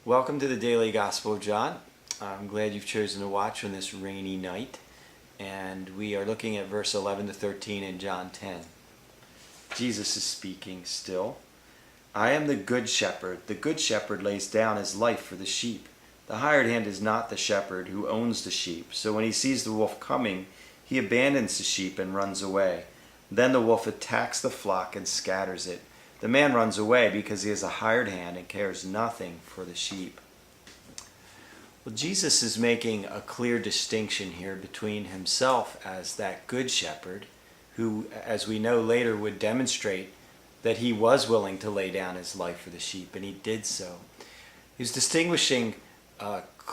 Welcome to the Daily Gospel of John. I'm glad you've chosen to watch on this rainy night. And we are looking at verse 11 to 13 in John 10. Jesus is speaking still. I am the good shepherd. The good shepherd lays down his life for the sheep. The hired hand is not the shepherd who owns the sheep. So when he sees the wolf coming, he abandons the sheep and runs away. Then the wolf attacks the flock and scatters it. The man runs away because he is a hired hand and cares nothing for the sheep. Well, Jesus is making a clear distinction here between himself as that good shepherd, who, as we know later, would demonstrate that he was willing to lay down his life for the sheep, and he did so. He's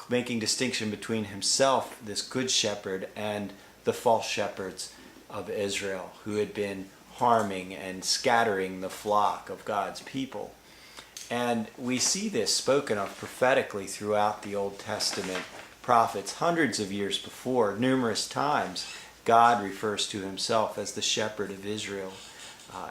making distinction between himself, this good shepherd, and the false shepherds of Israel, who had been harming and scattering the flock of God's people. And we see this spoken of prophetically throughout the Old Testament prophets. Hundreds of years before, numerous times, God refers to himself as the shepherd of Israel,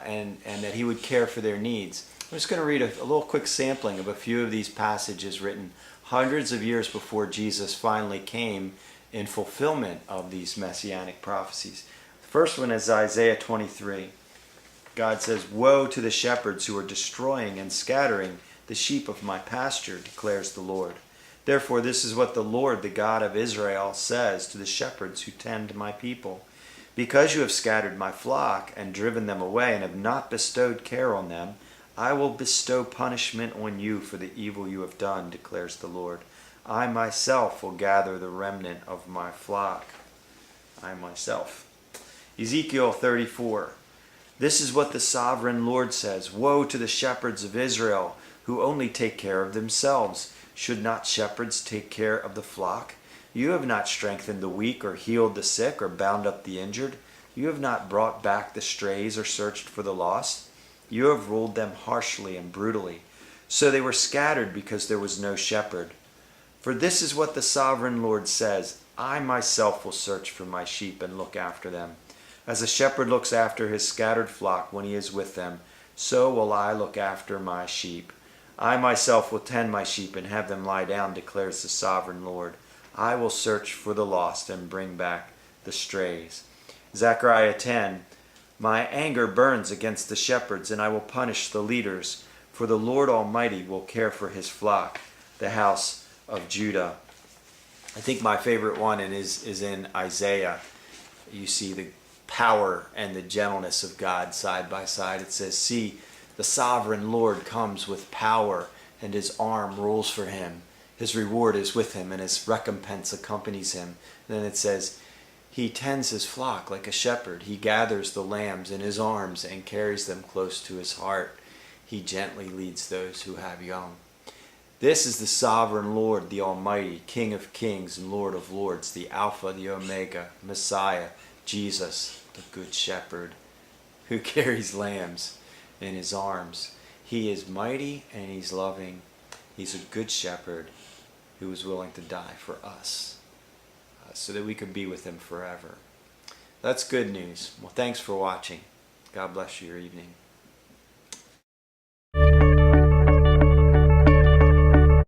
and that he would care for their needs. I'm just going to read a little quick sampling of a few of these passages written hundreds of years before Jesus finally came in fulfillment of these messianic prophecies. The first one is Isaiah 23. God says, "Woe to the shepherds who are destroying and scattering the sheep of my pasture, declares the Lord. Therefore this is what the Lord, the God of Israel, says to the shepherds who tend my people. Because you have scattered my flock and driven them away and have not bestowed care on them, I will bestow punishment on you for the evil you have done, declares the Lord. I myself will gather the remnant of my flock." I myself. Ezekiel 34. This is what the sovereign Lord says. "Woe to the shepherds of Israel who only take care of themselves. Should not shepherds take care of the flock? You have not strengthened the weak or healed the sick or bound up the injured. You have not brought back the strays or searched for the lost. You have ruled them harshly and brutally. So they were scattered because there was no shepherd. For this is what the sovereign Lord says. I myself will search for my sheep and look after them. As a shepherd looks after his scattered flock when he is with them, so will I look after my sheep. I myself will tend my sheep and have them lie down, declares the sovereign Lord. I will search for the lost and bring back the strays." Zechariah 10. My anger burns against the shepherds, and I will punish the leaders, for the Lord Almighty will care for his flock, the house of Judah. I think my favorite one is in Isaiah. You see the power and the gentleness of God side by side. It says, "See, the sovereign Lord comes with power, and his arm rules for him. His reward is with him, and his recompense accompanies him." And then it says, "He tends his flock like a shepherd. He gathers the lambs in his arms and carries them close to his heart. He gently leads those who have young." This is the sovereign Lord, the Almighty, King of kings and Lord of lords, the Alpha, the Omega, Messiah, Jesus, the Good Shepherd, who carries lambs in his arms. He is mighty and he's loving. He's a good shepherd who was willing to die for us so that we could be with him forever. That's good news. Well, thanks for watching. God bless you your evening.